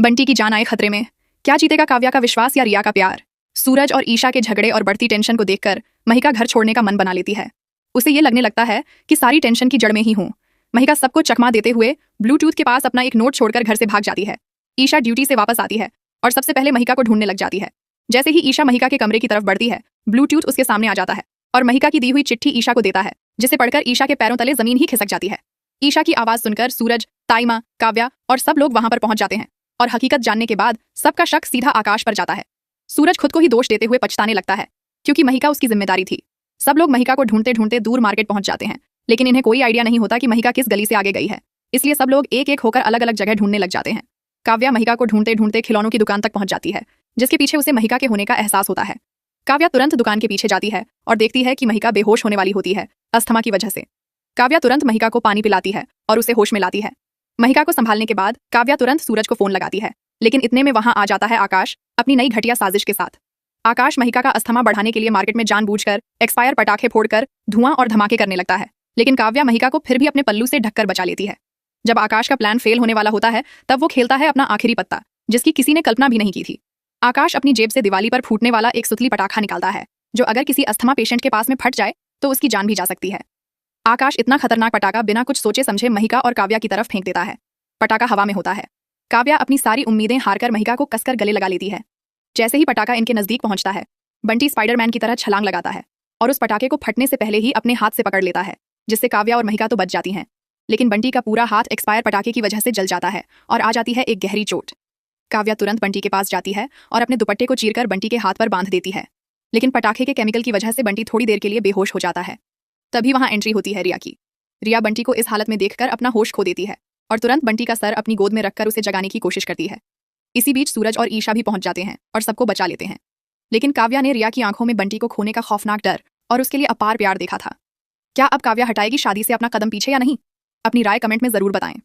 बंटी की जान आए खतरे में। क्या जीतेगा, काव्या का विश्वास या रिया का प्यार? सूरज और ईशा के झगड़े और बढ़ती टेंशन को देखकर महिका घर छोड़ने का मन बना लेती है। उसे ये लगने लगता है कि सारी टेंशन की जड़ में ही हूँ। महिका सबको चकमा देते हुए ब्लूटूथ के पास अपना एक नोट छोड़कर घर से भाग जाती है। ईशा ड्यूटी से वापस आती है और सबसे पहले महिका को ढूंढने लग जाती है। जैसे ही ईशा महिका के कमरे की तरफ बढ़ती है, ब्लूटूथ उसके सामने आ जाता है और महिका की दी हुई चिट्ठी ईशा को देता है, जिसे पढ़कर ईशा के पैरों तले जमीन ही खिसक जाती है। ईशा की आवाज सुनकर सूरज, ताइमा, काव्या और सब लोग वहां पर पहुंच जाते हैं और हकीकत जानने के बाद सबका शक सीधा आकाश पर जाता है। सूरज खुद को ही दोष देते हुए पछताने लगता है, क्योंकि महिका उसकी जिम्मेदारी थी। सब लोग महिका को ढूंढते ढूंढते दूर मार्केट पहुंच जाते हैं, लेकिन इन्हें कोई आइडिया नहीं होता कि महिका किस गली से आगे गई है। इसलिए सब लोग एक एक होकर अलग अलग जगह ढूंढने लग जाते हैं। काव्या महिका को ढूंढते ढूंढते खिलौनों की दुकान तक पहुंच जाती है, जिसके पीछे उसे महिका के होने का एहसास होता है। काव्या तुरंत दुकान के पीछे जाती है और देखती है कि महिका बेहोश होने वाली होती है, अस्थमा की वजह से। काव्या तुरंत महिका को पानी पिलाती है और उसे होश में लाती है। महिका को संभालने के बाद काव्या तुरंत सूरज को फोन लगाती है, लेकिन इतने में वहां आ जाता है आकाश अपनी नई घटिया साजिश के साथ। आकाश महिका का अस्थमा बढ़ाने के लिए मार्केट में जानबूझकर एक्सपायर पटाखे फोड़कर धुआं और धमाके करने लगता है, लेकिन काव्या महिका को फिर भी अपने पल्लू से ढककर बचा लेती है। जब आकाश का प्लान फेल होने वाला होता है, तब वो खेलता है अपना आखिरी पत्ता, जिसकी किसी ने कल्पना भी नहीं की थी। आकाश अपनी जेब से दिवाली पर फूटने वाला एक सुतली पटाखा निकालता है, जो अगर किसी अस्थमा पेशेंट के पास में फट जाए तो उसकी जान भी जा सकती है। आकाश इतना खतरनाक पटाखा बिना कुछ सोचे समझे महिका और काव्या की तरफ फेंक देता है। पटाखा हवा में होता है। काव्या अपनी सारी उम्मीदें हारकर महिका को कसकर गले लगा लेती है। जैसे ही पटाखा इनके नजदीक पहुंचता है, बंटी स्पाइडरमैन की तरह छलांग लगाता है और उस पटाखे को फटने से पहले ही अपने हाथ से पकड़ लेता है, जिससे काव्या और महिका तो बच जाती हैं। लेकिन बंटी का पूरा हाथ एक्सपायर पटाखे की वजह से जल जाता है और आ जाती है एक गहरी चोट। काव्या तुरंत बंटी के पास जाती है और अपने दुपट्टे को चीरकर बंटी के हाथ पर बांध देती है, लेकिन पटाखे के केमिकल की वजह से बंटी थोड़ी देर के लिए बेहोश हो जाता है। तभी वहां एंट्री होती है रिया की। रिया बंटी को इस हालत में देखकर अपना होश खो देती है और तुरंत बंटी का सर अपनी गोद में रखकर उसे जगाने की कोशिश करती है। इसी बीच सूरज और ईशा भी पहुंच जाते हैं और सबको बचा लेते हैं, लेकिन काव्या ने रिया की आंखों में बंटी को खोने का खौफनाक डर और उसके लिए अपार प्यार देखा था। क्या अब काव्या हटाएगी शादी से अपना कदम पीछे या नहीं? अपनी राय कमेंट में जरूर बताएं।